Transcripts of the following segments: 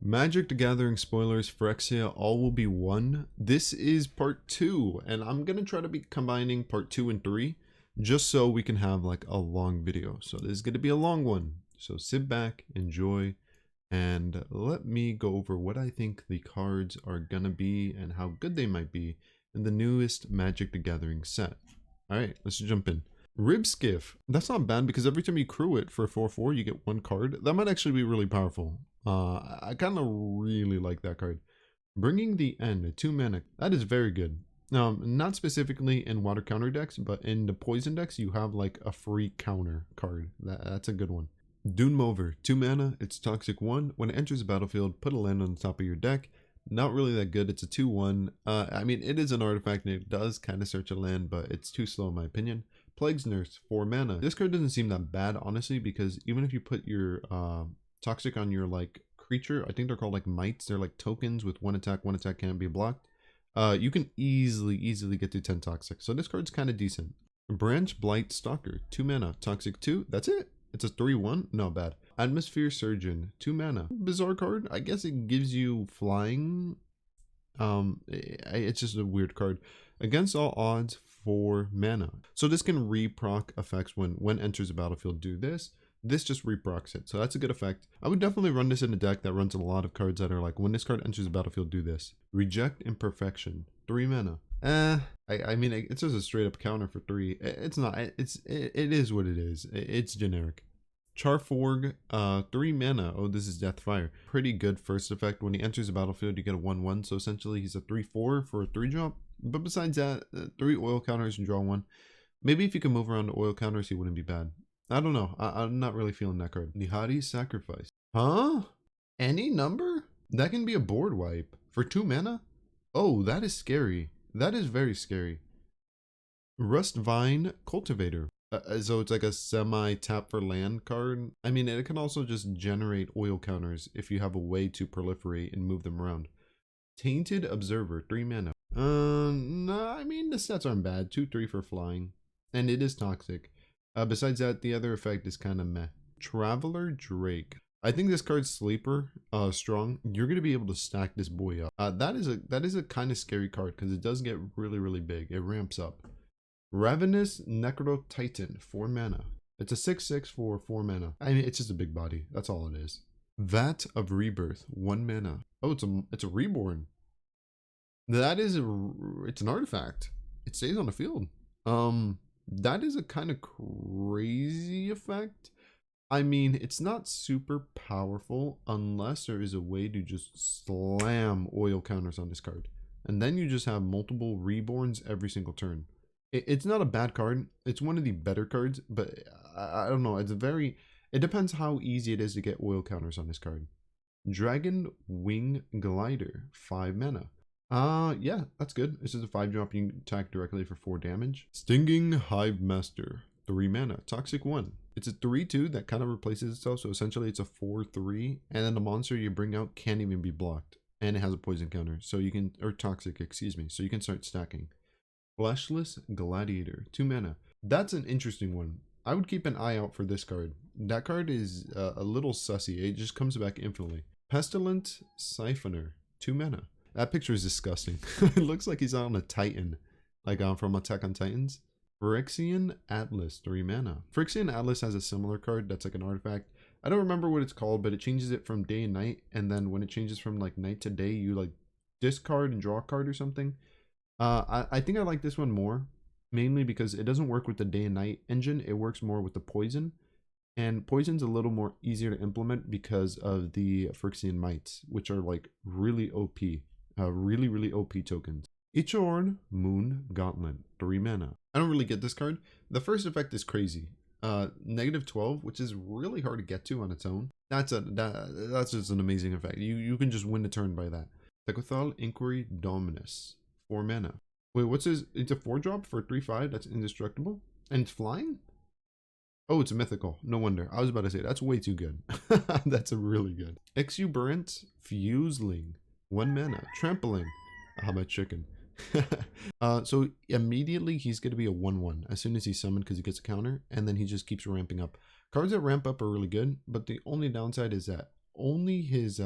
Magic the Gathering spoilers, Phyrexia, all will be one. This is part 2, and I'm gonna try to be combining part 2 and 3, just so we can have like a long video. So this is gonna be a long one. So sit back, enjoy, and let me go over what I think the cards are gonna be and how good they might be in the newest Magic the Gathering set. Alright, let's jump in. Rib Skiff. That's not bad because every time you crew it for 4/4, you get one card. That might actually be really powerful. I kind of really like that card. Bringing the End, 2 mana. That is very good. Not specifically in water counter decks, but in the poison decks, you have like a free counter card. That's a good one. Dune Mover, 2 mana. It's toxic 1. When it enters the battlefield, put a land on the top of your deck. Not really that good. It's a 2/1. I mean, it is an artifact and it does kind of search a land, but it's too slow in my opinion. Plague's Nurse, 4 mana. This card doesn't seem that bad, honestly, because even if you put your toxic on your like creature, I think they're called like mites. They're like tokens with one attack can't be blocked. You can easily get to 10 toxic. So this card's kind of decent. Branch Blight Stalker, 2 mana. Toxic 2. That's it. It's a 3/1. Not bad. Atmosphere Surgeon, 2 mana. Bizarre card. I guess it gives you flying. It's just a weird card. Against all odds, 4 mana. So this can reproc effects when enters the battlefield. Do this. This just reprocs it. So that's a good effect. I would definitely run this in a deck that runs a lot of cards that are like, when this card enters the battlefield, do this. Reject Imperfection, 3 mana. I mean, it's just a straight up counter for 3. It's not. It is what it is. It's generic. Charforg, 3 mana. Oh, this is Deathfire. Pretty good first effect. When he enters the battlefield, you get a 1/1. So essentially, he's a 3/4 for a 3-drop. But besides that, 3 oil counters and draw 1. Maybe if you can move around the oil counters, he wouldn't be bad. I don't know. I'm not really feeling that card. Nihari Sacrifice. Huh? Any number? That can be a board wipe. For 2 mana? Oh, that is scary. That is very scary. Rustvine Cultivator. So it's like a semi-tap for land card. I mean, it can also just generate oil counters if you have a way to proliferate and move them around. Tainted Observer, 3 mana. No, I mean, the stats aren't bad. 2/3 for flying. And it is toxic. Besides that, the other effect is kind of meh. Traveler Drake. I think this card's sleeper, strong. You're gonna be able to stack this boy up. That is a kind of scary card because it does get really big. It ramps up. Ravenous Necro Titan, 4 mana. It's a 6/6 for 4 mana. I mean, it's just a big body. That's all it is. Vat of Rebirth, 1 mana. Oh, it's a reborn. It's an artifact. It stays on the field. That is a kind of crazy effect. I mean, it's not super powerful unless there is a way to just slam oil counters on this card. And then you just have multiple reborns every single turn. It's not a bad card. It's one of the better cards, but I don't know. It depends how easy it is to get oil counters on this card. Dragon Wing Glider, 5 mana. Yeah, that's good. This is a 5-drop. You can attack directly for 4 damage. Stinging Hive Master, 3 mana. Toxic 1. It's a 3/2 that kind of replaces itself. So essentially it's a 4/3. And then the monster you bring out can't even be blocked. And it has a poison counter. So you can, or toxic, excuse me. So you can start stacking. Fleshless Gladiator, 2 mana. That's an interesting one. I would keep an eye out for this card. That card is a little sussy. It just comes back infinitely. Pestilent Siphoner, 2 mana. That picture is disgusting. It looks like he's on a Titan, like from Attack on Titans. Phyrexian Atlas, 3 mana. Phyrexian Atlas has a similar card that's like an artifact. I don't remember what it's called, but it changes it from day and night. And then when it changes from like night to day, you like discard and draw a card or something. I think I like this one more, mainly because it doesn't work with the day and night engine. It works more with the poison. And poison's a little more easier to implement because of the Phyrexian mites, which are like really OP. Really OP tokens. Ichorn Moon Gauntlet, 3 mana. I don't really get this card. The first effect is crazy. -12, which is really hard to get to on its own. That's just an amazing effect. You can just win the turn by that. Tecothal Inquiry Dominus, 4 mana. Wait, what's his? It's a 4-drop for 3/5. That's indestructible. And it's flying? Oh, it's a mythical. No wonder. I was about to say, that's way too good. That's really good. Exuberant Fuseling, 1 mana. Trampling. How about chicken? So immediately he's going to be a 1/1 as soon as he's summoned because he gets a counter, and then he just keeps ramping up. Cards that ramp up are really good, but the only downside is that only his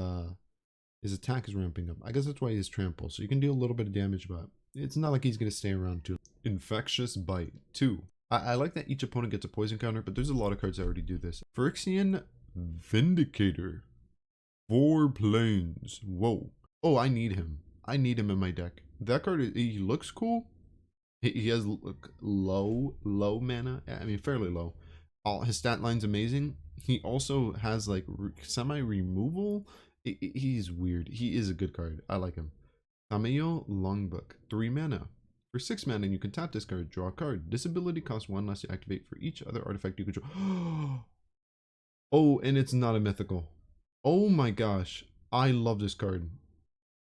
His attack is ramping up. I guess that's why he has trample. So you can deal a little bit of damage, but it's not like he's going to stay around too. Infectious Bite 2. I like that each opponent gets a poison counter, but there's a lot of cards that already do this. Phyrexian Vindicator. 4 planes. Whoa. Oh, I need him. I need him in my deck. That card, he looks cool. He has low mana. I mean, fairly low. His stat line's amazing. He also has like semi-removal. He's weird. He is a good card. I like him. Tamayo Longbook. 3 mana. For 6 mana, you can tap this card, draw a card. This ability costs 1 less to activate for each other artifact you control. Oh, and it's not a mythical. Oh my gosh. I love this card.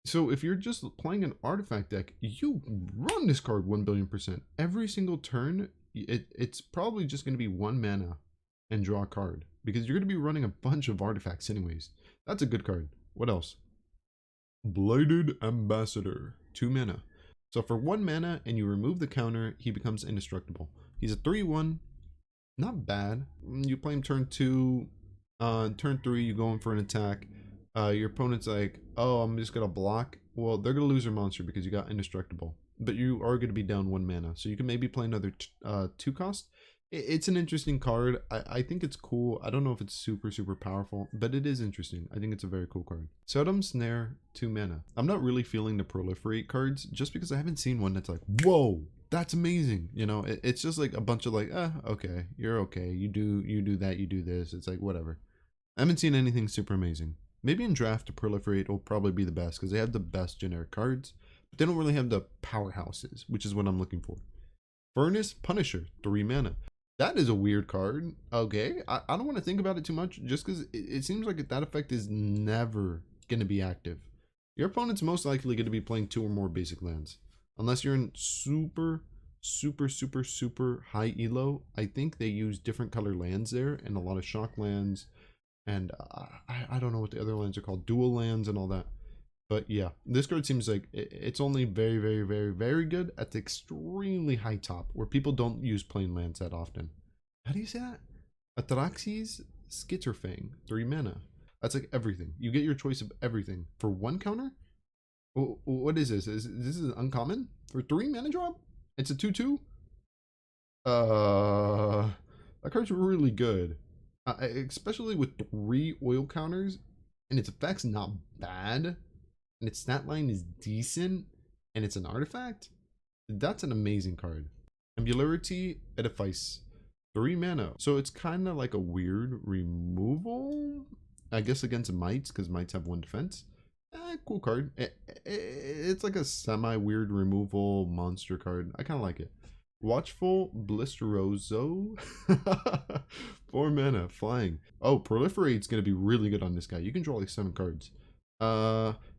So if you're just playing an artifact deck, you run this card 1,000,000,000%. Every single turn, it's probably just going to be 1 mana and draw a card. Because you're going to be running a bunch of artifacts anyways. That's a good card. What else? Blighted Ambassador. 2 mana. So for 1 mana and you remove the counter, he becomes indestructible. He's a 3/1. Not bad. You play him turn 2. Turn 3, you go in for an attack. Your opponent's like, oh, I'm just going to block. Well, they're going to lose their monster because you got indestructible. But you are going to be down 1 mana. So you can maybe play another 2 cost. It's an interesting card. I think it's cool. I don't know if it's super powerful, but it is interesting. I think it's a very cool card. Sodom Snare, 2 mana. I'm not really feeling the proliferate cards just because I haven't seen one that's like, whoa, that's amazing. You know, it's just like a bunch of like, okay, you're okay. You do that, you do this. It's like, whatever. I haven't seen anything super amazing. Maybe in draft to proliferate will probably be the best because they have the best generic cards, but they don't really have the powerhouses, which is what I'm looking for. Furnace Punisher, 3 mana. That is a weird card. Okay, I don't want to think about it too much just because it seems like that effect is never going to be active. Your opponent's most likely going to be playing 2 or more basic lands. Unless you're in super high elo. I think they use different color lands there and a lot of shock lands. And I don't know what the other lands are called. Dual lands and all that. But yeah, this card seems like it's only very good at the extremely high top where people don't use plain lands that often. How do you say that? Atraxis Skitterfang, 3 mana. That's like everything. You get your choice of everything. For 1 counter? What is this? This is uncommon? For 3 mana drop? It's a 2/2? That card's really good. Especially with 3 oil counters. And its effect's not bad. And its stat line is decent, and it's an artifact, that's an amazing card. Ambularity Edifice, 3 mana. So it's kind of like a weird removal, I guess, against mites, because mites have 1 defense. Cool card. It's like a semi-weird removal monster card. I kind of like it. Watchful Blisteroso, 4 mana, flying. Oh, Proliferate's going to be really good on this guy. You can draw like 7 cards.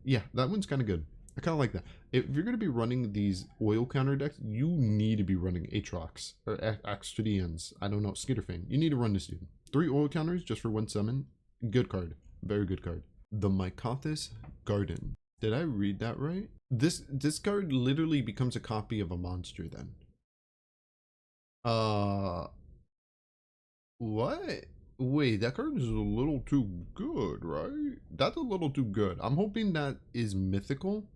Yeah, that one's kind of good. I kind of like that. If you're going to be running these oil counter decks, you need to be running Aatrox or Axtridians. I don't know, Skitterfang. You need to run this dude. 3 oil counters just for 1 summon. Good card. Very good card. The Mycothis Garden. Did I read that right? This card literally becomes a copy of a monster then. What? Wait, that card is a little too good, right? That's a little too good. I'm hoping that is mythical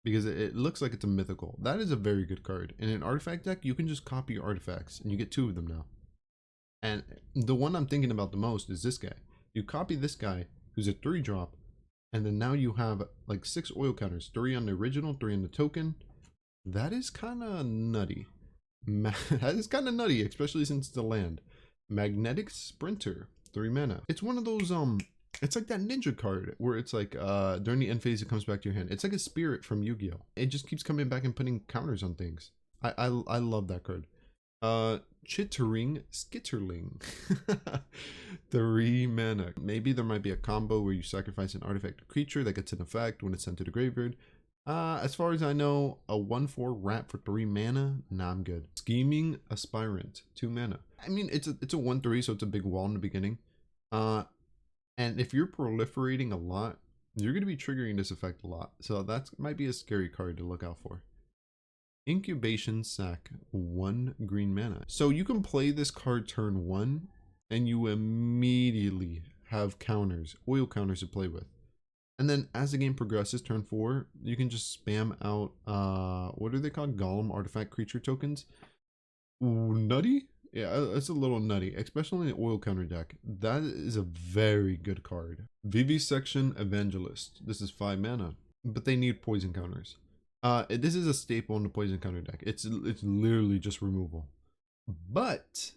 because it looks like it's a mythical. That is a very good card. In an artifact deck, you can just copy your artifacts and you get 2 of them now. And the one I'm thinking about the most is this guy. You copy this guy who's a 3-drop, and then now you have like 6 oil counters, 3 on the original, 3 on the token. That is kind of nutty. That is kind of nutty, especially since it's a land. Magnetic Sprinter, 3 mana. It's one of those it's like that ninja card where it's like during the end phase it comes back to your hand. It's like a spirit from Yu-Gi-Oh! It just keeps coming back and putting counters on things. I love that card. Chittering Skitterling, 3 mana. Maybe there might be a combo where you sacrifice an artifact or creature that gets an effect when it's sent to the graveyard. As far as I know, a 1/4 rat for 3 mana. Nah, I'm good. Scheming Aspirant, 2 mana. I mean, it's a 1/3, so it's a big wall in the beginning. And if you're proliferating a lot, you're going to be triggering this effect a lot. So that might be a scary card to look out for. Incubation Sac, 1 green mana. So you can play this card turn 1, and you immediately have counters, oil counters to play with. And then as the game progresses, turn 4, you can just spam out, what are they called? Golem artifact creature tokens. Ooh, nutty? Yeah, it's a little nutty, especially in the oil counter deck. That is a very good card. Vivisection Evangelist. This is 5 mana, but they need poison counters. This is a staple in the poison counter deck. It's literally just removal. But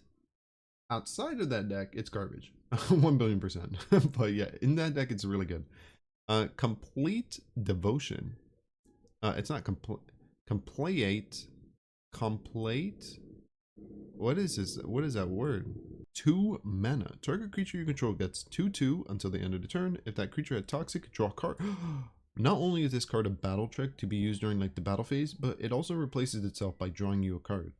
outside of that deck, it's garbage. 1,000,000,000%. But yeah, in that deck, it's really good. Complete Devotion. It's not complete. Complete. What is this? What is that word? 2 mana. Target creature you control gets 2/2 until the end of the turn. If that creature had toxic, draw a card. Not only is this card a battle trick to be used during like the battle phase, but it also replaces itself by drawing you a card.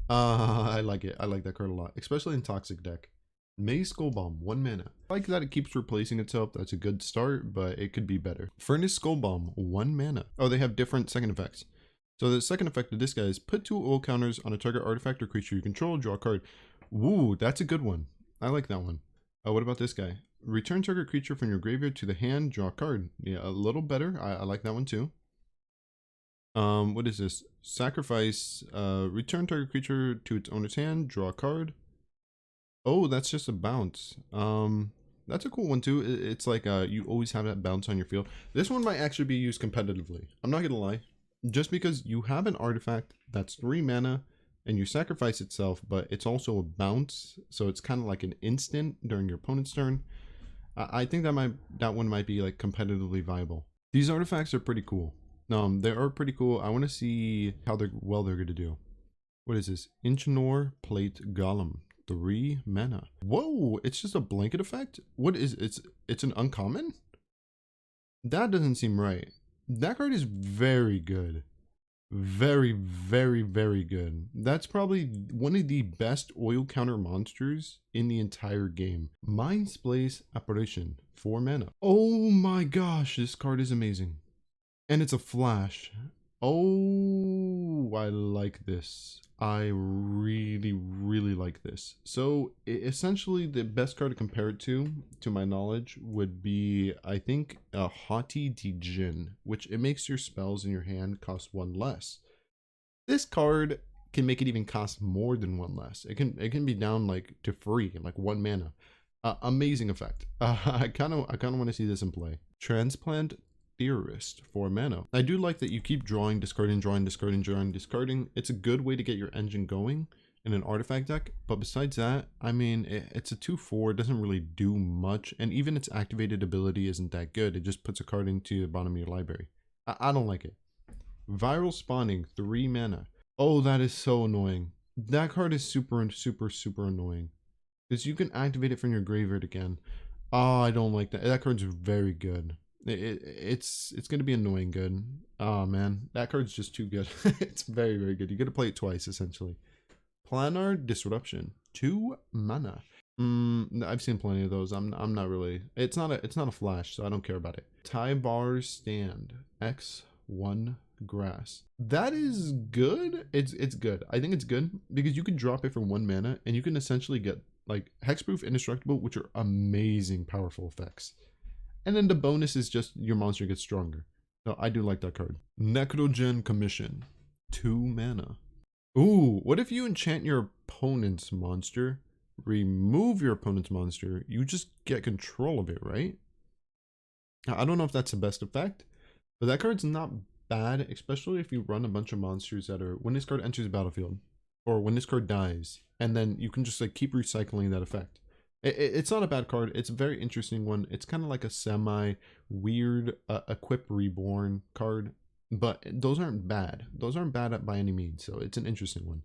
I like it. I like that card a lot, especially in toxic deck. Maze Skull Bomb, 1 mana. I like that it keeps replacing itself. That's a good start, but it could be better. Furnace Skull Bomb, 1 mana. Oh, they have different second effects. So the second effect of this guy is put 2 oil counters on a target artifact or creature you control, draw a card. Woo, that's a good one. I like that one. What about this guy? Return target creature from your graveyard to the hand, draw a card. Yeah, a little better. I like that one too. What is this? Sacrifice, return target creature to its owner's hand, draw a card. Oh, that's just a bounce. That's a cool one too. It's like you always have that bounce on your field. This one might actually be used competitively. I'm not gonna lie. Just because you have an artifact that's 3 mana and you sacrifice itself, but it's also a bounce, so it's kind of like an instant during your opponent's turn. I think that one might be like competitively viable. These artifacts are pretty cool. They are pretty cool. I want to see how they're going to do. What is this? Inchinor Plate Golem, 3 mana. Whoa, it's just a blanket effect? What is it's an uncommon? That doesn't seem right. That card is very good. Very, very, very good. That's probably one of the best oil counter monsters in the entire game. Mindspace Apparition, 4 mana. Oh my gosh, this card is amazing. And it's a flash. Oh, I like this. I really, really like this. So essentially the best card to compare it to my knowledge, would be, I think, a Haughty Djinn, which it makes your spells in your hand cost 1 less. This card can make it even cost more than 1 less. It can be down like to free, like 1 mana. Amazing effect. I kind of want to see this in play. Transplant Theorist, 4 mana. I do like that you keep drawing, discarding, drawing, discarding, drawing, discarding. It's a good way to get your engine going in an artifact deck, but besides that, I mean, it's a 2/4. It doesn't really do much, and even its activated ability isn't that good. It just puts a card into the bottom of your library. I don't like it. Viral Spawning, 3 mana. Oh, that is so annoying. That card is super annoying, because you can activate it from your graveyard again. Oh, I don't like that. That card's very good. It's gonna be annoying good. Oh man, that card's just too good. It's very, very good. You gotta play it twice essentially. Planar Disruption, 2 mana. I've seen plenty of those. I'm not really. It's not a flash, so I don't care about it. Tie Bars Stand, X1 grass. That is good. It's good. I think it's good because you can drop it for 1 mana and you can essentially get like Hexproof, Indestructible, which are amazing, powerful effects. And then the bonus is just your monster gets stronger. So I do like that card. Necrogen Commission, 2 mana. Ooh, what if you enchant your opponent's monster, remove your opponent's monster, you just get control of it, right? I don't know if that's the best effect, but that card's not bad, especially if you run a bunch of monsters that are, when this card enters the battlefield, or when this card dies, and then you can just like keep recycling that effect. It's not a bad card. It's a very interesting one. It's kind of like a semi-weird Equip Reborn card, but those aren't bad. Those aren't bad by any means, so it's an interesting one.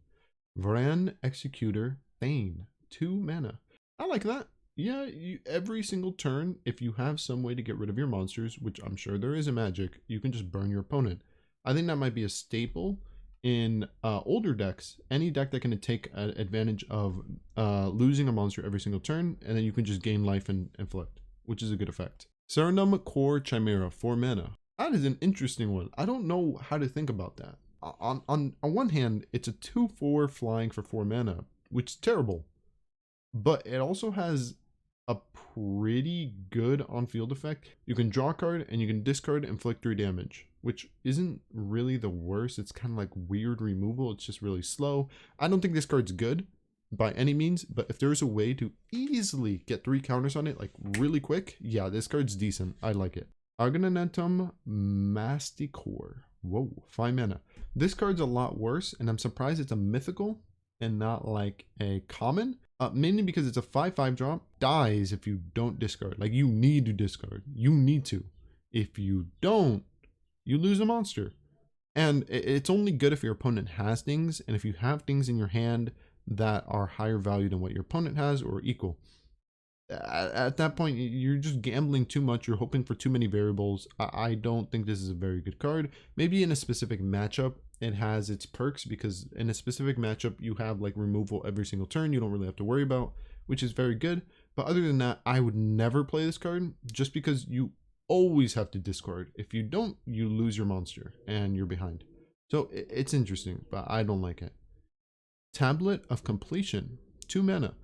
Vran Executor Thane, 2 mana. I like that. Yeah, every single turn, if you have some way to get rid of your monsters, which I'm sure there is in Magic, you can just burn your opponent. I think that might be a staple in older decks. Any deck that can take advantage of losing a monster every single turn, and then you can just gain life and inflict, which is a good effect. Serenum Core Chimera, 4 mana. That is an interesting one. I don't know how to think about that. On one hand, it's a 2/4 flying for 4 mana, which is terrible, but it also has a pretty good on-field effect. You can draw a card and you can discard and inflict 3 damage, which isn't really the worst. It's kind of like weird removal. It's just really slow. I don't think this card's good by any means, but if there's a way to easily get 3 counters on it, like really quick, yeah, this card's decent. I like it. Argonanetum Masticore. Whoa, 5 mana. This card's a lot worse, and I'm surprised it's a mythical and not like a common. Mainly because it's a 5/5 drop, dies if you don't discard. Like, you need to discard. You need to. If you don't, you lose a monster. And it's only good if your opponent has things, and if you have things in your hand that are higher value than what your opponent has or equal. At that point, you're just gambling too much. You're hoping for too many variables. I don't think this is a very good card. Maybe in a specific matchup, it has its perks, because in a specific matchup, you have like removal every single turn. You don't really have to worry about, which is very good. But other than that, I would never play this card, just because you always have to discard. If you don't, you lose your monster and you're behind. So it's interesting, but I don't like it. Tablet of Completion, 2 mana.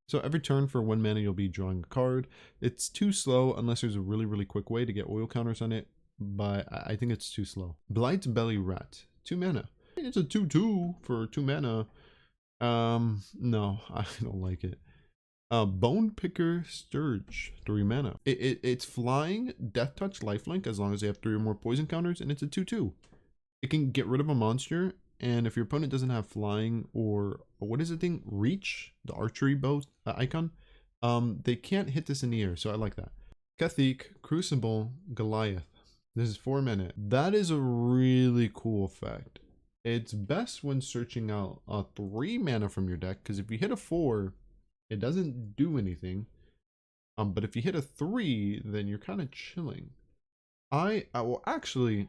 So every turn for 1 mana, you'll be drawing a card. It's too slow unless there's a really, really quick way to get oil counters on it, but I think it's too slow. Blight's Belly Rat, 2 mana. It's a 2/2 for 2 mana. No, I don't like it. Bone Picker Sturge, 3 mana. It's flying, Death Touch, Lifelink, as long as they have 3 or more poison counters, and it's a 2/2. It can get rid of a monster, and if your opponent doesn't have flying or what is the thing? Reach, the archery bow icon, they can't hit this in the air, so I like that. Cathik, Crucible, Goliath. This is 4 mana. That is a really cool effect. It's best when searching out a 3 mana from your deck, because if you hit a 4, it doesn't do anything. But if you hit a 3, then you're kind of chilling. Well, actually,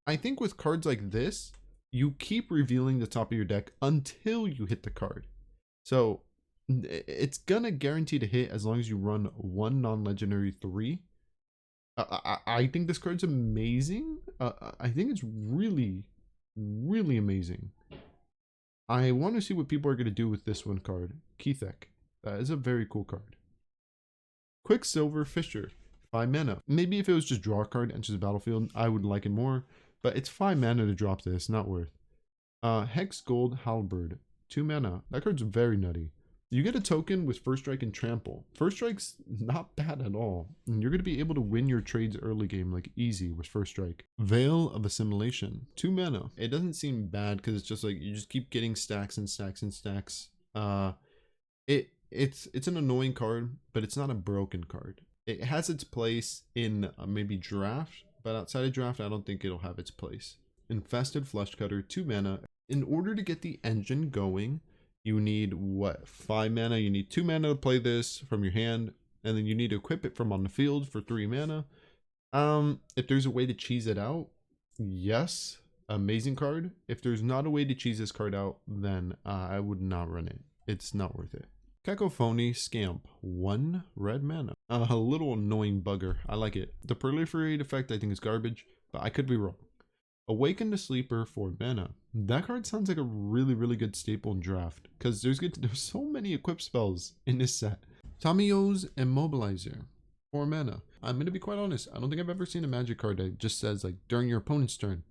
I think with cards like this, you keep revealing the top of your deck until you hit the card. So it's gonna guarantee to hit as long as you run 1 non-legendary 3. I think this card's amazing. I think it's really, really amazing. I want to see what people are going to do with this one card. Kethek. That is a very cool card. Quicksilver Fisher, 5 mana. Maybe if it was just draw a card, enters the battlefield, I would like it more. But it's 5 mana to drop this, not worth. Hex Gold Halberd, 2 mana. That card's very nutty. You get a token with First Strike and Trample. First Strike's not bad at all. And you're going to be able to win your trades early game, like easy with First Strike. Veil of Assimilation, 2 mana. It doesn't seem bad because it's just like you just keep getting stacks and stacks and stacks. It's an annoying card, but it's not a broken card. It has its place in maybe draft, but outside of draft, I don't think it'll have its place. Infested Flesh Cutter, 2 mana. In order to get the engine going, you need what? 5 mana. You need 2 mana to play this from your hand, and then you need to equip it from on the field for 3 mana. If there's a way to cheese it out, yes, amazing card. If there's not a way to cheese this card out, then I would not run it. It's not worth it. Cacophony Scamp, 1 red mana. A little annoying bugger. I like it. The proliferate effect I think is garbage, but I could be wrong. Awaken the Sleeper, 4 mana. That card sounds like a really, really good staple in draft, because there's so many equip spells in this set. Tamiyo's Immobilizer, 4 mana. I'm going to be quite honest, I don't think I've ever seen a magic card that just says, like, during your opponent's turn,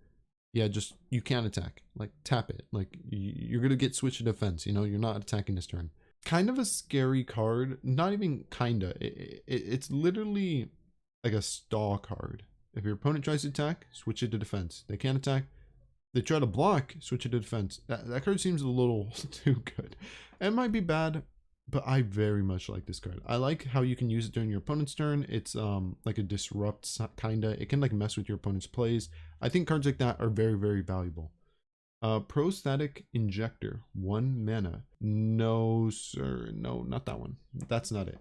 yeah, just, you can't attack. Like, tap it. Like, you're going to get switch to defense, you know, you're not attacking this turn. Kind of a scary card. Not even kinda. It's literally like a stall card. If your opponent tries to attack, switch it to defense. They can't attack. They try to block, switch it to defense. That card seems a little too good. It might be bad, but I very much like this card. I like how you can use it during your opponent's turn. It's like a disrupt kinda. It can like mess with your opponent's plays. I think cards like that are very, very valuable. Prostatic Injector, 1 mana. No, sir. No, not that one. That's not it.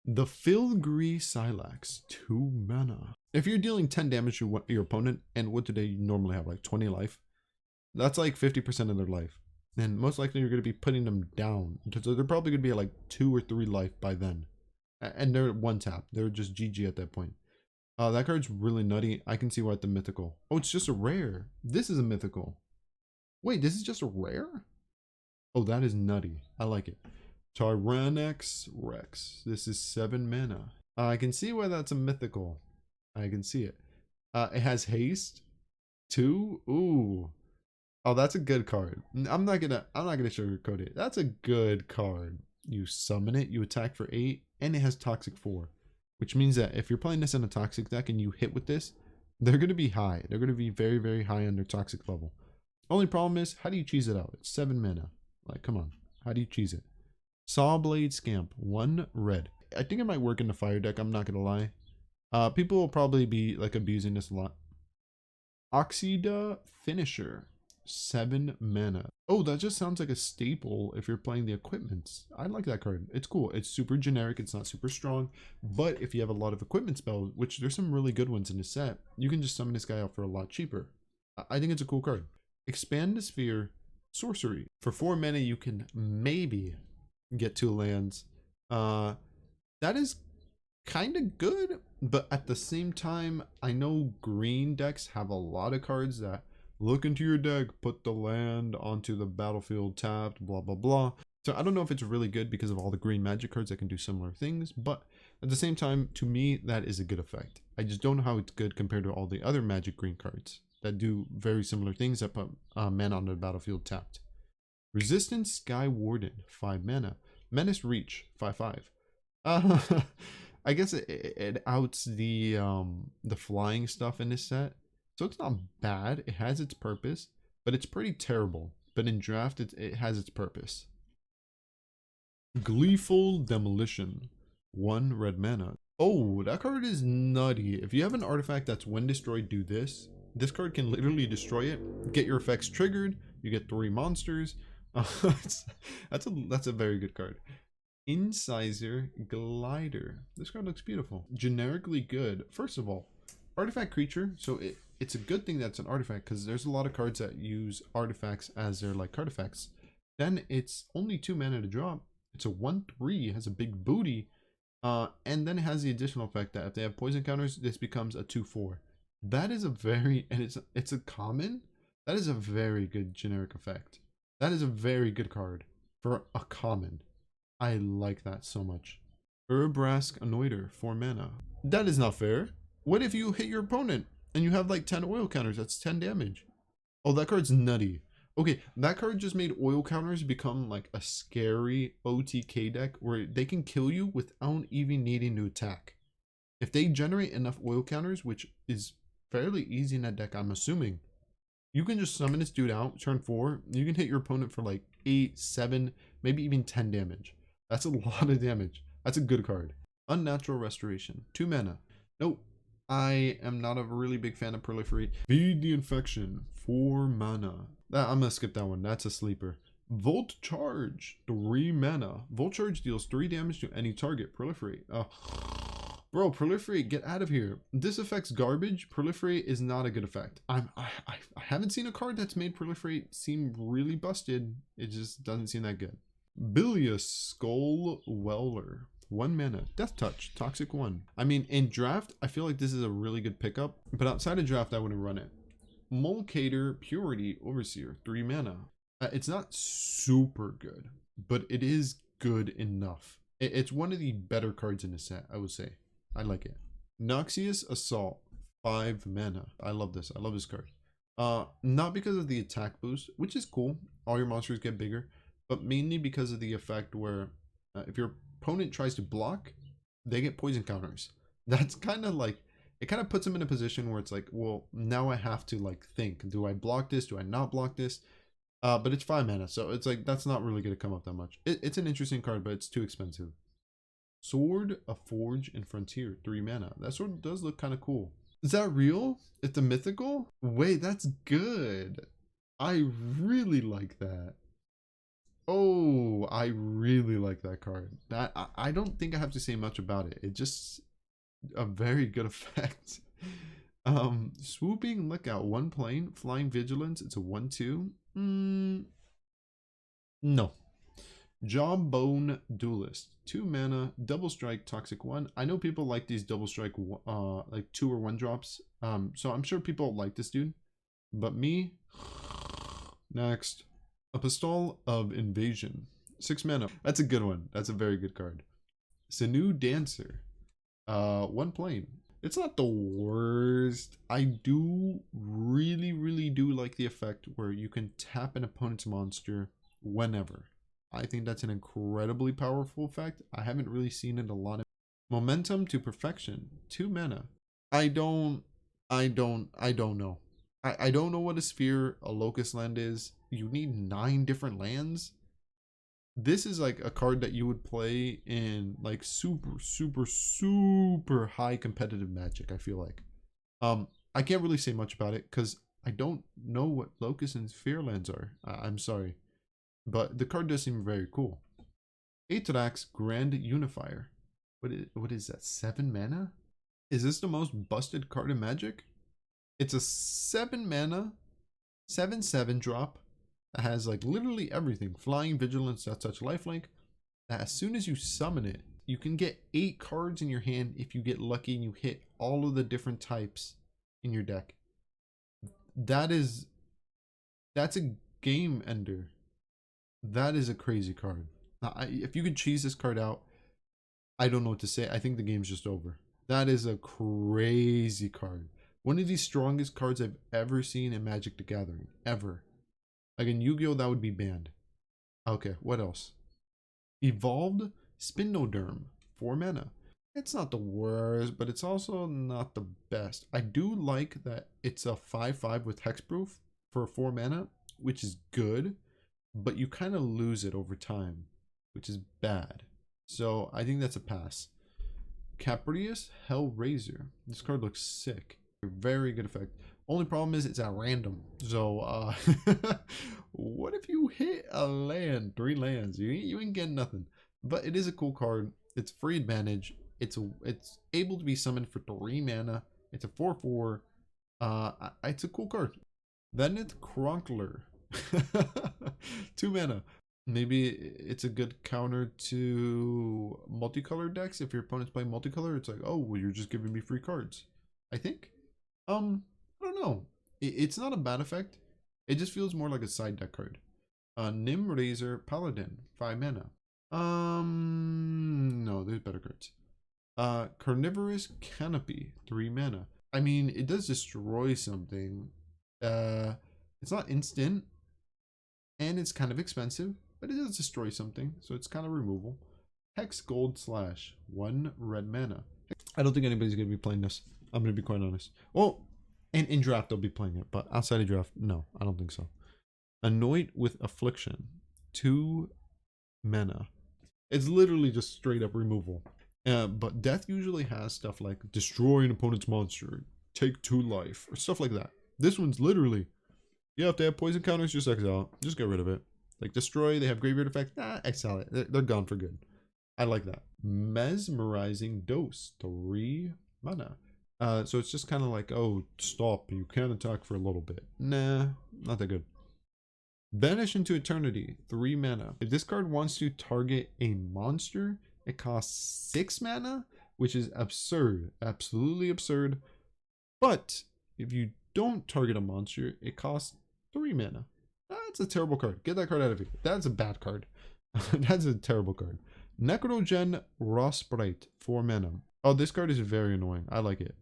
The Filgree Silax, 2 mana. If you're dealing 10 damage to your opponent, and what do they normally have, like 20 life? That's like 50% of their life. And most likely you're going to be putting them down. So they're probably going to be at like 2 or 3 life by then. And they're 1 tap. They're just GG at that point. That card's really nutty. I can see why it's a mythical. Oh, it's just a rare. This is a mythical. Wait, this is just a rare? Oh, that is nutty. I like it. Tyrannex Rex. This is 7 mana. I can see why that's a mythical. I can see it. It has haste 2. Ooh. Oh, that's a good card. I'm not gonna sugarcoat it. That's a good card. You summon it, you attack for 8, and it has Toxic 4. Which means that if you're playing this in a Toxic deck and you hit with this, they're gonna be high. They're gonna be very, very high on their Toxic level. Only problem is, how do you cheese it out? It's 7 mana. Like, come on. How do you cheese it? Sawblade Scamp, 1 red. I think it might work in the fire deck, I'm not gonna lie. People will probably be like abusing this a lot. Oxida Finisher, 7 mana. Oh, that just sounds like a staple if you're playing the equipments. I like that card. It's cool. It's super generic. It's not super strong. But if you have a lot of equipment spells, which there's some really good ones in the set, you can just summon this guy out for a lot cheaper. I think it's a cool card. Expand the Sphere, Sorcery. For 4 mana, you can maybe get 2 lands. That is kind of good, but at the same time, I know green decks have a lot of cards that look into your deck, put the land onto the battlefield tapped, blah blah blah. So I don't know if it's really good because of all the green magic cards that can do similar things, but at the same time, to me, that is a good effect. I just don't know how it's good compared to all the other magic green cards that do very similar things that put mana on the battlefield tapped. Resistance Sky Warden, 5 mana. Menace Reach, 5/5. I guess it outs the flying stuff in this set, so it's not bad. It has its purpose, but it's pretty terrible. But in draft, it has its purpose. Gleeful Demolition, 1 red mana. Oh, that card is nutty. If you have an artifact that's when destroyed, do this. This card can literally destroy it. Get your effects triggered. You get 3 monsters. That's a very good card. Incisor Glider. This card looks beautiful. Generically good. First of all, artifact creature. So it's a good thing that's an artifact because there's a lot of cards that use artifacts as their like artifacts. Then it's only 2 mana to drop. It's a 1/3. Has a big booty. And then it has the additional effect that if they have poison counters, this becomes a 2/4. That is a very, and it's a common. That is a very good generic effect. That is a very good card for a common. I like that so much. Urabrask Anoiter, 4 mana. That is not fair. What if you hit your opponent and you have like 10 oil counters? That's 10 damage. Oh, that card's nutty. Okay, that card just made oil counters become like a scary OTK deck where they can kill you without even needing to attack. If they generate enough oil counters, which is fairly easy in that deck, I'm assuming, you can just summon this dude out, turn 4. You can hit your opponent for like 8, 7, maybe even 10 damage. That's a lot of damage. That's a good card. Unnatural Restoration, 2 mana. Nope. I am not a really big fan of Proliferate. Feed the Infection, 4 mana. I'm gonna skip that one. That's a sleeper. Volt Charge, 3 mana. Volt Charge deals 3 damage to any target. Proliferate. Bro, Proliferate, get out of here. This affects garbage. Proliferate is not a good effect. I haven't seen a card that's made Proliferate seem really busted. It just doesn't seem that good. Bilious Skull Weller, 1 mana. Death Touch, Toxic 1. I mean, in draft, I feel like this is a really good pickup, but outside of draft, I wouldn't run it. Mulcater Purity Overseer, 3 mana. It's not super good, but it is good enough. It's one of the better cards in the set, I would say. I like it. Noxious Assault, 5 mana. I love this. I love this card. Not because of the attack boost, which is cool. All your monsters get bigger, but mainly because of the effect where if your opponent tries to block, they get poison counters. That's kind of like, it kind of puts them in a position where it's like, well, now I have to like think, do I block this? Do I not block this? But it's 5 mana, so it's like, that's not really going to come up that much. It's an interesting card, but it's too expensive. Sword of Forge and Frontier, 3 mana. That sword does look kind of cool. Is that real? It's a mythical? Wait, that's good. I really like that. Oh, I really like that card. That I don't think I have to say much about it. It just a very good effect. Swooping Lookout, 1 plane, Flying Vigilance. It's a 1/2. No. Jawbone Duelist, 2 mana, double strike, Toxic 1. I know people like these double strike like 2 or 1 drops. So I'm sure people like this dude. But me, next. Apostle of Invasion, 6 mana. That's a good one. That's a very good card. Sanu Dancer. 1 plane. It's not the worst. I do really do like the effect where you can tap an opponent's monster whenever. I think that's an incredibly powerful effect. I haven't really seen it a lot. Momentum to Perfection. 2 mana. I don't know. I don't know what a sphere, a locust land is. You need 9 different lands. This is like a card that you would play in like super high competitive Magic, I feel like. I can't really say much about it because I don't know what locust and sphere lands are. I'm sorry. But the card does seem very cool. Atrax Grand Unifier. What is that? 7 mana? Is this the most busted card in Magic? It's a 7 mana, 7/7 drop that has like literally everything. Flying, vigilance, such lifelink. That as soon as you summon it, you can get 8 cards in your hand if you get lucky and you hit all of the different types in your deck. That's a game ender. That is a crazy card. Now, if you could cheese this card out, I don't know what to say. I think the game's just over. That is a crazy card. One of the strongest cards I've ever seen in Magic the Gathering. Ever. Like in Yu-Gi-Oh! That would be banned. Okay, what else? Evolved Spinoderm. 4 mana. It's not the worst, but it's also not the best. I do like that it's a 5/5 with hexproof for 4 mana, which is good, but you kind of lose it over time, which is bad. So I think that's a pass. Caprius Hellraiser. This card looks sick. Very good effect. Only problem is it's at random. So what if you hit a land, 3 lands? You ain't getting nothing. But it is a cool card. It's free advantage. It's able to be summoned for 3 mana. It's a 4/4. It's a cool card. Veneth Cronkler. 2 mana. Maybe it's a good counter to multicolored decks. If your opponent's playing multicolor, it's like, oh, well, you're just giving me free cards. I think. I don't know. It's not a bad effect. It just feels more like a side deck card. Nim Razor Paladin, 5 mana. No, there's better cards. Carnivorous Canopy, 3 mana. I mean, it does destroy something. It's not instant, and it's kind of expensive, but it does destroy something, so it's kind of removal. Hex Gold Slash, 1 red mana. I don't think anybody's gonna be playing this. I'm gonna be quite honest. Well, and in draft they'll be playing it, but outside of draft, no, I don't think so. Anoint with Affliction, 2 mana. It's literally just straight up removal. But death usually has stuff like destroy an opponent's monster, take 2 life, or stuff like that. This one's literally, yeah, if they have poison counters, just exile it. Just get rid of it. Like destroy, they have graveyard effect, exile it. They're gone for good. I like that. Mesmerizing Dose, 3 mana. So it's just kind of like, oh, stop, you can't attack for a little bit. Nah, not that good. Banish into Eternity, 3 mana. If this card wants to target a monster, it costs 6 mana, which is absurd. Absolutely absurd. But if you don't target a monster, it costs 3 mana. That's a terrible card. Get that card out of here. That's a bad card. That's a terrible card. Necrogen Rawsprite, 4 mana. Oh, this card is very annoying. I like it.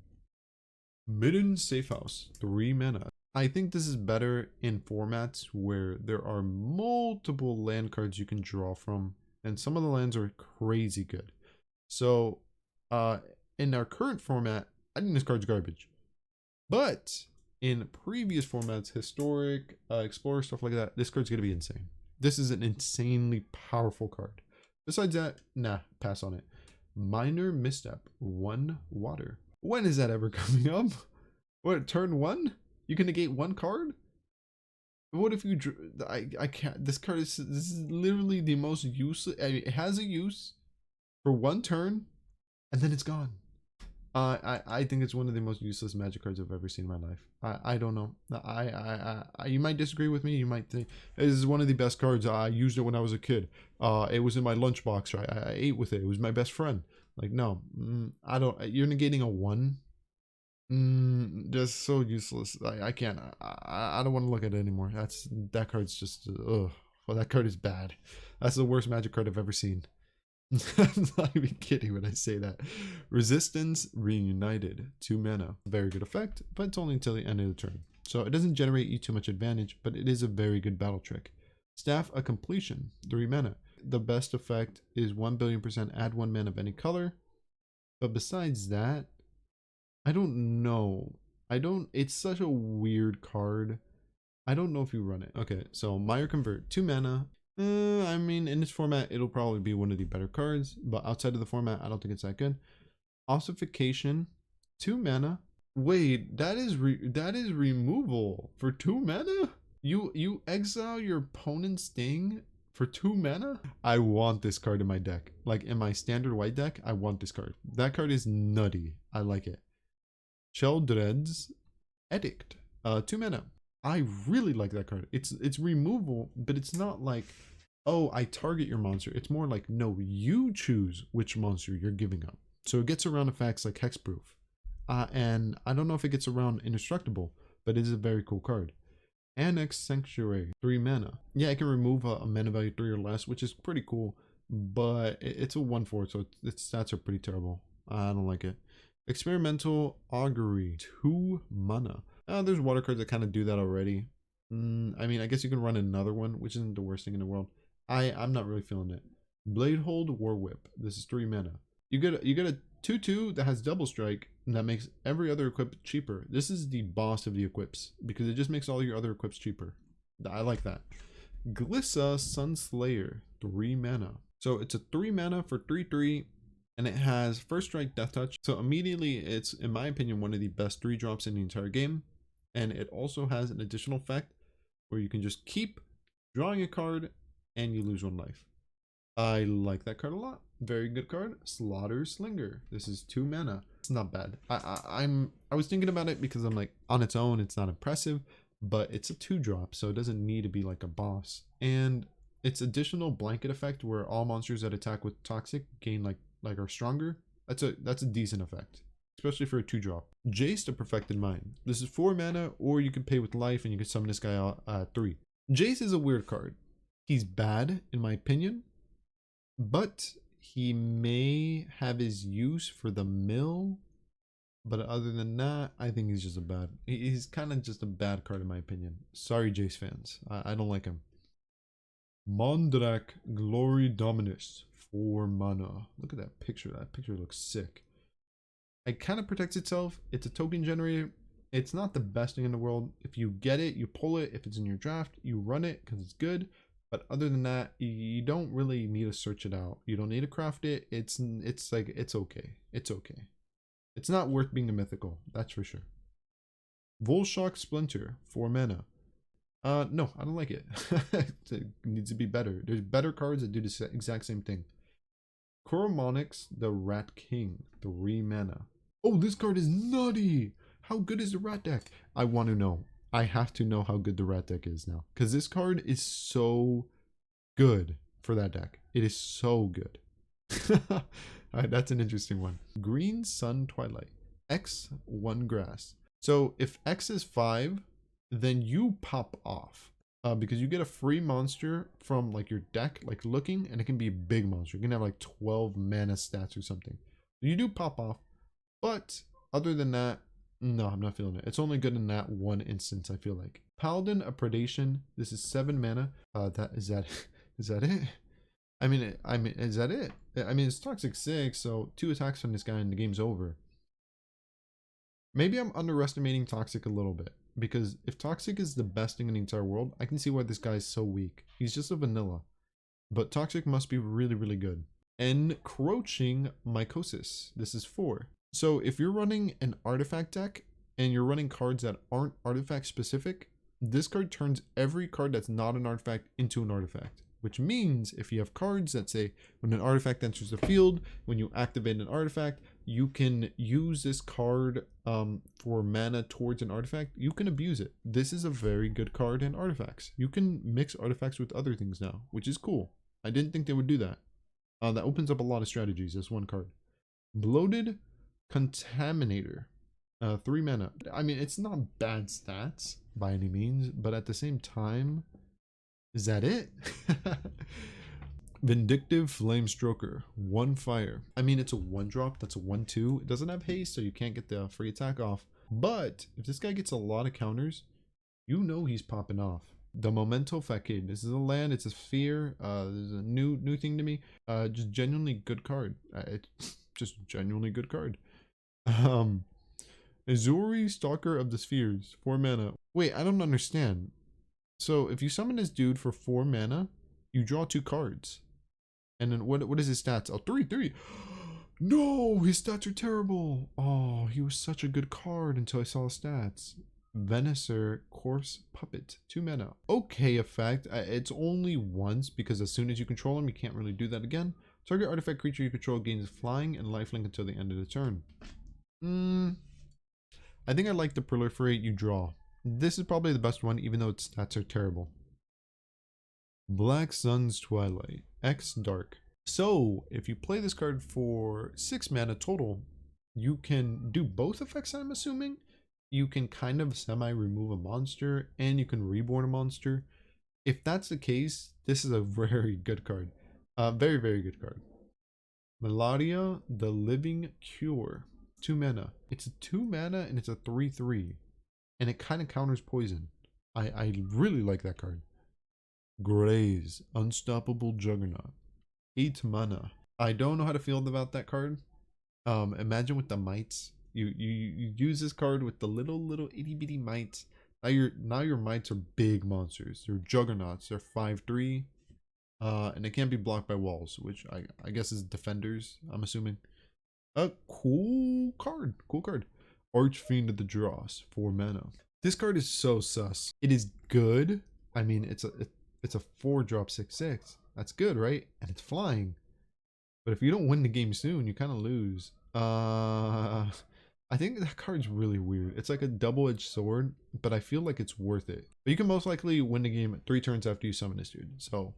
Midden Safehouse, 3 mana. I think this is better in formats where there are multiple land cards you can draw from, and some of the lands are crazy good. So, in our current format, I think this card's garbage. But in previous formats, Historic, Explorer, stuff like that, this card's gonna be insane. This is an insanely powerful card. Besides that, nah, pass on it. Minor Misstep, 1 water. When is that ever coming up? What, turn 1? You can negate 1 card? What if you I can't, this card is, this is literally the most useless. It has a use for 1 turn and then it's gone. I think it's one of the most useless Magic cards I've ever seen in my life. I don't know. You might disagree with me. You might think this is one of the best cards. I used it when I was a kid. It was in my lunchbox. Right, I ate with it. It was my best friend. Like, no, I don't. You're negating a 1. Just so useless. I can't. I don't want to look at it anymore. That card's just ugh. Well, that card is bad. That's the worst magic card I've ever seen. I'm not even kidding when I say that. Resistance Reunited, 2 mana. Very good effect, but it's only until the end of the turn. So it doesn't generate you too much advantage, but it is a very good battle trick. Staff of Completion, 3 mana. The best effect is 1,000,000,000% add 1 mana of any color. But besides that, I don't know. It's such a weird card. I don't know if you run it. Okay, so Mire Convert, 2 mana. I mean, in this format, it'll probably be one of the better cards, but outside of the format, I don't think it's that good. Ossification, 2 mana. Wait, that is removal for 2 mana? You exile your opponent's thing for 2 mana? I want this card in my deck. Like in my standard white deck, I want this card. That card is nutty. I like it. Sheldred's Edict, 2 mana. I really like that card. It's removal, but it's not like, oh, I target your monster. It's more like, no, you choose which monster you're giving up. So it gets around effects like Hexproof. And I don't know if it gets around Indestructible, but it is a very cool card. Annex Sanctuary, 3 mana. Yeah, it can remove a mana value 3 or less, which is pretty cool, but it's a 1/4, so its stats are pretty terrible. I don't like it. Experimental Augury, 2 mana. There's water cards that kind of do that already. I mean, I guess you can run another one, which isn't the worst thing in the world. I'm not really feeling it. Bladehold War Whip. This is 3 mana. You get a 2/2 that has double strike, and that makes every other equip cheaper. This is the boss of the equips because it just makes all your other equips cheaper. I like that. Glissa Sunslayer, 3 mana. So it's a 3 mana for 3/3. And it has First Strike, Death Touch. So immediately it's, in my opinion, one of the best 3 drops in the entire game. And it also has an additional effect where you can just keep drawing a card and you lose 1 life. I like that card a lot. Very good card. Slaughter Slinger. This is 2 mana. It's not bad. I was thinking about it because I'm like, on its own, it's not impressive, but it's a 2 drop, so it doesn't need to be like a boss. And its additional blanket effect where all monsters that attack with Toxic gain like are stronger. That's a decent effect, especially for a 2 drop. Jace the Perfected Mind. This is 4 mana, or you can pay with life and you can summon this guy out at 3. Jace is a weird card. He's bad in my opinion, but he may have his use for the mill. But other than that, I think he's just he's kind of just a bad card in my opinion. Sorry, Jace fans. I don't like him. Mondrak Glory Dominus, 4 mana. Look at that picture. That picture looks sick. It kind of protects itself. It's a token generator. It's not the best thing in the world. If you get it, you pull it. If it's in your draft, you run it because it's good. But other than that, you don't really need to search it out. You don't need to craft it. It's like, it's okay. It's okay. It's not worth being a mythical. That's for sure. Volshock Splinter, 4 mana. No, I don't like it. It needs to be better. There's better cards that do the exact same thing. Coromonix, the Rat King, 3 mana. Oh, this card is nutty. How good is the Rat deck? I want to know. I have to know how good the Rat deck is now, because this card is so good for that deck. It is so good. All right, that's an interesting one. Green Sun Twilight, X 1 grass. So if X is 5, then you pop off because you get a free monster from like your deck, like looking, and it can be a big monster. You can have like 12 mana stats or something. You do pop off, but other than that, no, I'm not feeling it. It's only good in that one instance, I feel like. Paladin of Predation. This is 7 mana. Is that it? I mean, is that it? I mean, it's Toxic 6, so 2 attacks from this guy and the game's over. Maybe I'm underestimating Toxic a little bit, because if Toxic is the best thing in the entire world, I can see why this guy is so weak. He's just a vanilla. But Toxic must be really, really good. Encroaching Mycosis. This is 4. So if you're running an artifact deck and you're running cards that aren't artifact specific, this card turns every card that's not an artifact into an artifact. Which means if you have cards that say when an artifact enters the field, when you activate an artifact, you can use this card for mana towards an artifact. You can abuse it. This is a very good card in artifacts. You can mix artifacts with other things now, which is cool. I didn't think they would do that. That opens up a lot of strategies, this one card. Bloated Contaminator, 3 mana. I mean, it's not bad stats by any means, but at the same time, Is that it? Vindictive Flame Stroker. 1 fire. I mean, it's a 1 drop. That's a 1/2. It doesn't have haste, so you can't get the free attack off. But if this guy gets a lot of counters, you know he's popping off. The Memento Facade. This is a land. It's a sphere. This is a new thing to me. Just genuinely good card. It's just genuinely good card. Azuri, Stalker of the Spheres. 4 mana. Wait, I don't understand. So if you summon this dude for 4 mana, you draw 2 cards. And then what is his stats? Oh, 3/3. No, his stats are terrible. Oh, he was such a good card until I saw his stats. Venusaur, Corpse Puppet. 2 mana. Okay effect. It's only once because as soon as you control him, you can't really do that again. Target artifact creature you control gains flying and lifelink until the end of the turn. I think I like the proliferate you draw. This is probably the best one, even though its stats are terrible. Black Sun's Twilight. X Dark. So, if you play this card for 6 mana total, you can do both effects, I'm assuming. You can kind of semi-remove a monster, and you can reborn a monster. If that's the case, this is a very good card. Very, very good card. Melodia, the Living Cure. 2 mana. It's a 2 mana, and it's a 3/3. And it kind of counters poison. I really like that card. Graze, Unstoppable Juggernaut. 8 mana. I don't know how to feel about that card. Imagine with the mites. You use this card with the little itty bitty mites. Now your mites are big monsters. They're juggernauts. They're 5/3. And they can't be blocked by walls, which I guess is defenders, I'm assuming. A cool card. Cool card. Archfiend of the Dross. 4 mana. This card is so sus. It is good. I mean, it's a 4-drop 6/6. That's good, right? And it's flying. But if you don't win the game soon, you kind of lose. I think that card's really weird. It's like a double-edged sword, but I feel like it's worth it. But you can most likely win the game 3 turns after you summon this dude. So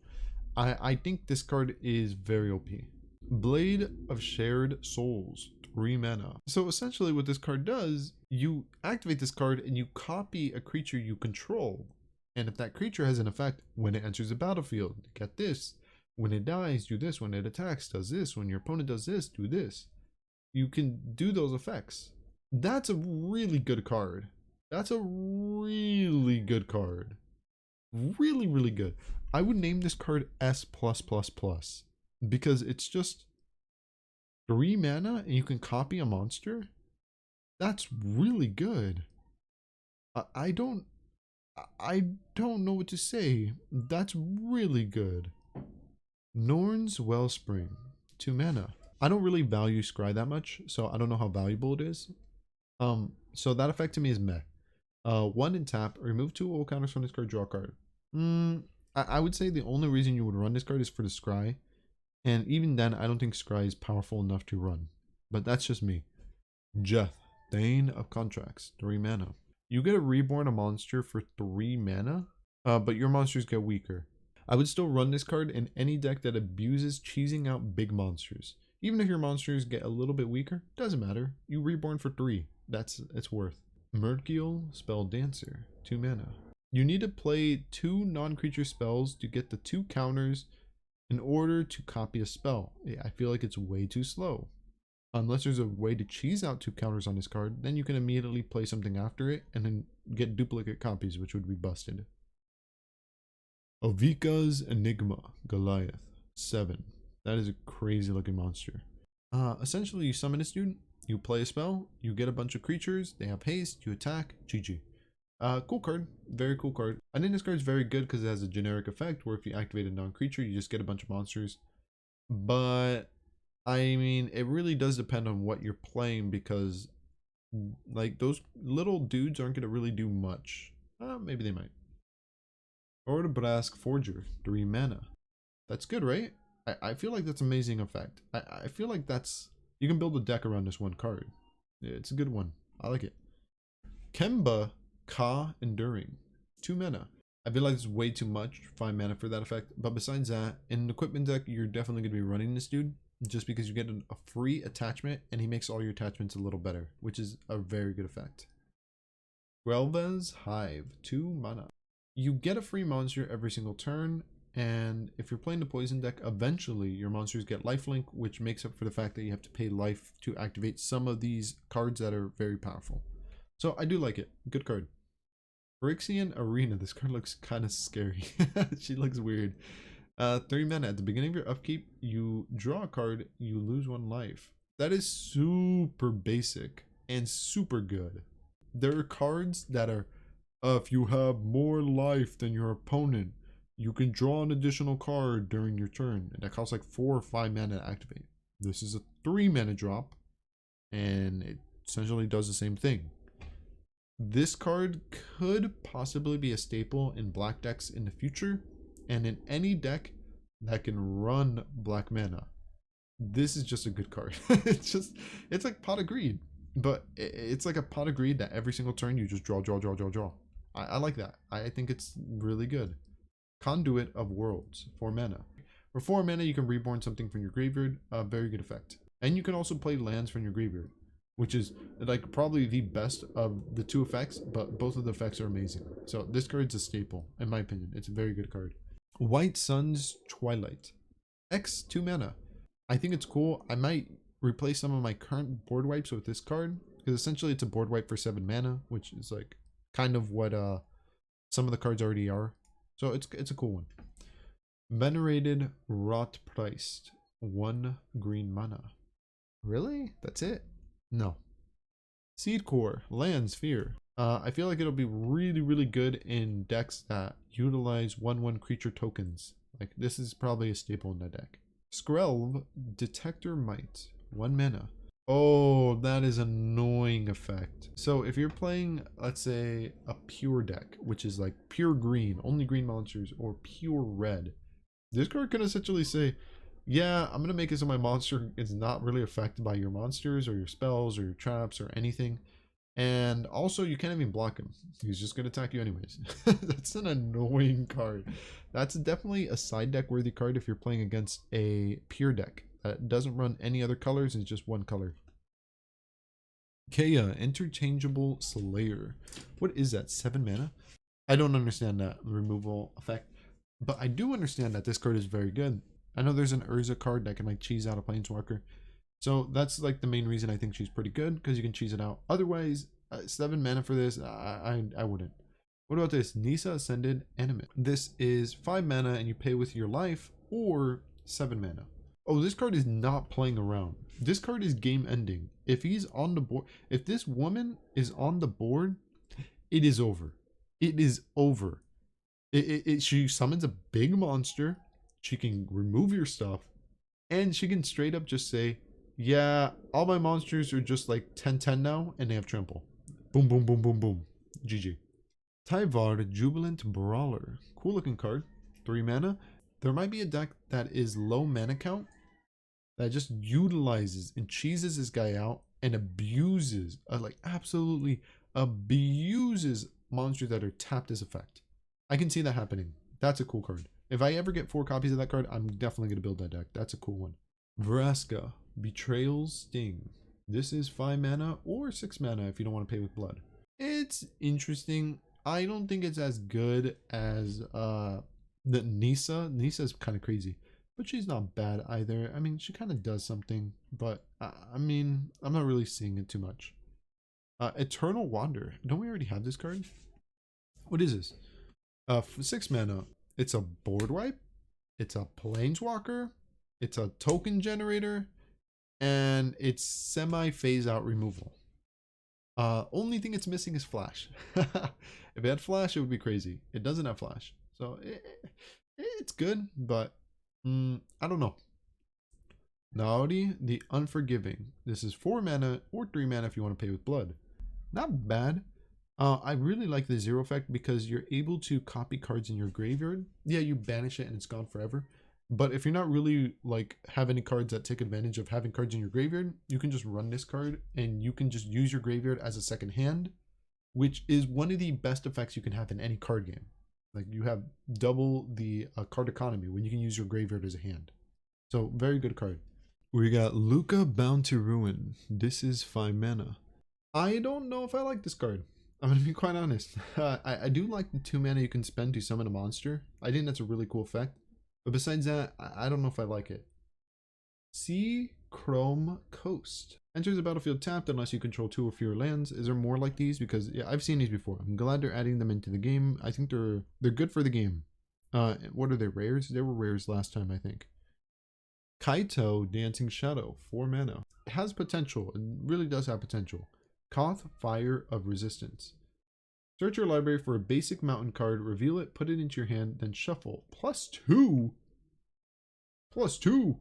I think this card is very OP. Blade of Shared Souls. 3 mana. So essentially what this card does, you activate this card and you copy a creature you control. And if that creature has an effect when it enters the battlefield, get this. When it dies, do this. When it attacks, does this. When your opponent does this, do this. You can do those effects. That's a really good card. That's a really good card. Really, really good. I would name this card S+++, because it's just 3 mana and you can copy a monster. That's really good. I don't know what to say. That's really good. Norn's Wellspring. 2 mana. I don't really value Scry that much, so I don't know how valuable it is. So that effect to me is meh. 1 in tap, remove 2 old counters from this card, draw a card. I would say the only reason you would run this card is for the Scry. And even then, I don't think Scry is powerful enough to run. But that's just me. Jeth, Thane of Contracts. 3 mana. You get to reborn a monster for 3 mana, but your monsters get weaker. I would still run this card in any deck that abuses cheesing out big monsters. Even if your monsters get a little bit weaker, doesn't matter. You reborn for 3. It's worth. Mercurial Spell Dancer. 2 mana. You need to play 2 non-creature spells to get the 2 counters in order to copy a spell. I feel like it's way too slow. Unless there's a way to cheese out 2 counters on this card, then you can immediately play something after it and then get duplicate copies, which would be busted. Ovika's Enigma, Goliath. 7. That is a crazy looking monster. Essentially, you summon this dude, you play a spell, you get a bunch of creatures, they have haste, you attack, GG. Cool card. Very cool card. I think this card is very good because it has a generic effect where if you activate a non-creature, you just get a bunch of monsters. But I mean, it really does depend on what you're playing because like those little dudes aren't going to really do much. Maybe they might. Ordebrask Forger, 3 mana. That's good, right? I feel like that's amazing effect. I feel like you can build a deck around this one card. Yeah, it's a good one. I like it. Kemba Ka Enduring, 2 mana. I feel like it's way too much, 5 mana for that effect. But besides that, in an equipment deck, you're definitely going to be running this dude just because you get a free attachment and he makes all your attachments a little better, which is a very good effect. Guelva's Hive, 2 mana. You get a free monster every single turn, and if you're playing the poison deck, eventually your monsters get lifelink, which makes up for the fact that you have to pay life to activate some of these cards that are very powerful. So I do like it. Good card. Phyrexian Arena. This card looks kind of scary. She looks weird. 3 mana. At the beginning of your upkeep, you draw a card, you lose 1 life. That is super basic and super good. There are cards that are, if you have more life than your opponent, you can draw an additional card during your turn. And that costs like 4 or 5 mana to activate. This is a 3 mana drop, and it essentially does the same thing. This card could possibly be a staple in black decks in the future, and in any deck that can run black mana. This is just a good card. It's like Pot of Greed, but it's like a Pot of Greed that every single turn you just draw. I like that. I think it's really good. Conduit of Worlds, 4 mana. For 4 mana, you can reborn something from your graveyard. A very good effect. And you can also play lands from your graveyard, which is like probably the best of the 2 effects, but both of the effects are amazing. So this card's a staple, in my opinion. It's a very good card. White Sun's Twilight. X, 2 mana. I think it's cool. I might replace some of my current board wipes with this card, because essentially it's a board wipe for 7 mana, which is like kind of what some of the cards already are. So it's a cool one. Venerated Rot Priced, 1 green mana. Really? That's it? No. Seed Core, Land Sphere. I feel like it'll be really good in decks that utilize 1/1 creature tokens. Like this is probably a staple in that deck. Skrelv, Detector Might, 1 mana. Oh, that is an annoying effect. So if you're playing, let's say, a pure deck, which is like pure green, only green monsters, or pure red, this card can essentially say, yeah, I'm going to make it so my monster is not really affected by your monsters or your spells or your traps or anything. And also, you can't even block him. He's just going to attack you anyways. That's an annoying card. That's definitely a side deck worthy card if you're playing against a pure deck that doesn't run any other colors. It's just 1 color. Kea, Interchangeable Slayer. What is that? 7 mana? I don't understand that removal effect, but I do understand that this card is very good. I know there's an Urza card that can like cheese out a Planeswalker. So that's like the main reason I think she's pretty good, because you can cheese it out. Otherwise, 7 mana for this, I wouldn't. What about this? Nissa Ascended Animate. This is 5 mana and you pay with your life or 7 mana. Oh, this card is not playing around. This card is game ending. If he's on the board, if this woman is on the board, it is over. It is over. She summons a big monster. She can remove your stuff, and she can straight up just say, yeah, all my monsters are just like 10/10 now, and they have trample. Boom, boom, boom, boom, boom. GG. Tyvar, Jubilant Brawler. Cool looking card. 3 mana. There might be a deck that is low mana count that just utilizes and cheeses this guy out and abuses, like absolutely abuses monsters that are tapped as effect. I can see that happening. That's a cool card. If I ever get 4 copies of that card, I'm definitely going to build that deck. That's a cool one. Vraska, Betrayal's Sting. This is 5 mana or 6 mana if you don't want to pay with blood. It's interesting. I don't think it's as good as the Nissa. Nissa's kind of crazy, but she's not bad either. I mean, she kind of does something, but I mean, I'm not really seeing it too much. Eternal Wander. Don't we already have this card? What is this? For 6 mana, it's a board wipe, it's a planeswalker, it's a token generator, and it's semi phase out removal. Only thing it's missing is flash. If it had flash, it would be crazy. It doesn't have flash, so it's good, but I don't know. Naori, the Unforgiving. This is 4 mana or 3 mana if you want to pay with blood. Not bad. I really like the 0 effect because you're able to copy cards in your graveyard. Yeah, you banish it and it's gone forever. But if you're not really like have any cards that take advantage of having cards in your graveyard, you can just run this card and you can just use your graveyard as a second hand, which is one of the best effects you can have in any card game. Like you have double the card economy when you can use your graveyard as a hand. So very good card. We got Luca, Bound to Ruin. This is 5 mana. I don't know if I like this card. I'm gonna be quite honest. I do like the 2 mana you can spend to summon a monster. I think that's a really cool effect. But besides that, I don't know if I like it. Sea Chrome Coast. Enters the battlefield tapped unless you control 2 or fewer lands. Is there more like these? Because yeah, I've seen these before. I'm glad they're adding them into the game. I think they're good for the game. What are they, rares? They were rares last time, I think. Kaito Dancing Shadow, 4 mana. It has potential. It really does have potential. Koth Fire of Resistance. Search your library for a basic mountain card, reveal it, put it into your hand, then shuffle. +2? +2?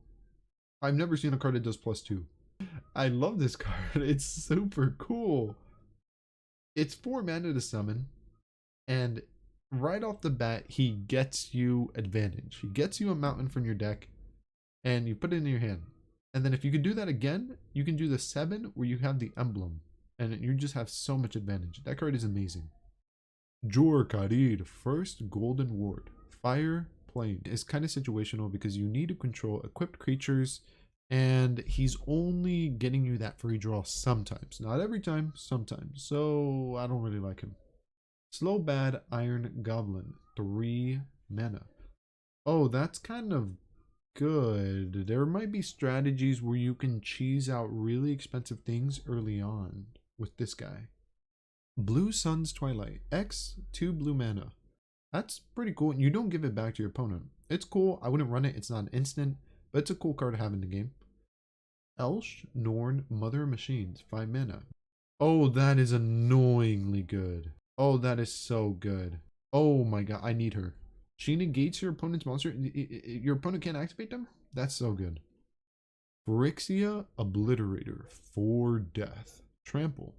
I've never seen a card that does +2. I love this card. It's super cool. It's 4 mana to summon, and right off the bat, he gets you advantage. He gets you a mountain from your deck, and you put it in your hand. And then if you can do that again, you can do the 7 where you have the emblem, and you just have so much advantage. That card is amazing. Jor Kharid, first Golden Ward. Fire Plane is kind of situational because you need to control equipped creatures, and he's only getting you that free draw sometimes. Not every time, sometimes. So I don't really like him. Slow Bad Iron Goblin, 3 mana. Oh, that's kind of good. There might be strategies where you can cheese out really expensive things early on with this guy. Blue Sun's Twilight, X, 2 blue mana. That's pretty cool. You don't give it back to your opponent. It's cool. I wouldn't run it. It's not an instant, but it's a cool card to have in the game. Elsh, Norn, Mother of Machines, 5 mana. Oh, that is annoyingly good. Oh, that is so good. Oh my god, I need her. She negates your opponent's monster. Your opponent can't activate them? That's so good. Phyrexia, Obliterator, 4 death. Trample.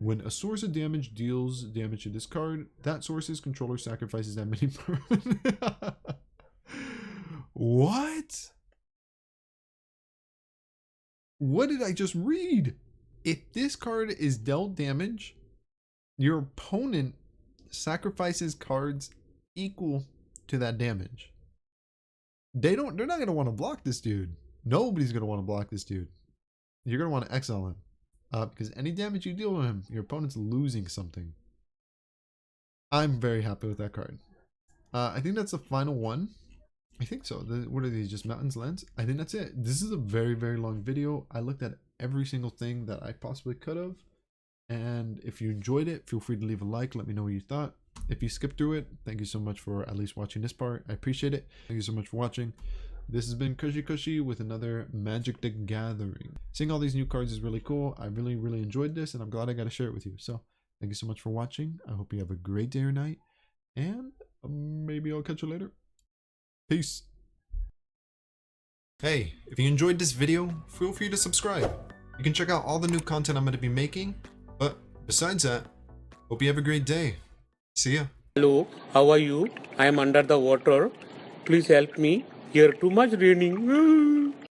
When a source of damage deals damage to this card, that source's controller sacrifices that many permanent. What? What did I just read? If this card is dealt damage, your opponent sacrifices cards equal to that damage. They're not gonna want to block this dude. Nobody's gonna want to block this dude. You're gonna want to exile him. Because any damage you deal to him, your opponent's losing something. I'm very happy with that card. I think that's the final one. I think so. What are these? Just mountains, lands? I think that's it. This is a very, very long video. I looked at every single thing that I possibly could have. And if you enjoyed it, feel free to leave a like. Let me know what you thought. If you skipped through it, thank you so much for at least watching this part. I appreciate it. Thank you so much for watching. This has been KushiKush with another Magic the Gathering. Seeing all these new cards is really cool. I really, really enjoyed this, and I'm glad I got to share it with you. So thank you so much for watching. I hope you have a great day or night, and maybe I'll catch you later. Peace. Hey, if you enjoyed this video, feel free to subscribe. You can check out all the new content I'm going to be making. But besides that, hope you have a great day. See ya. Hello, how are you? I am under the water. Please help me. Here too much raining.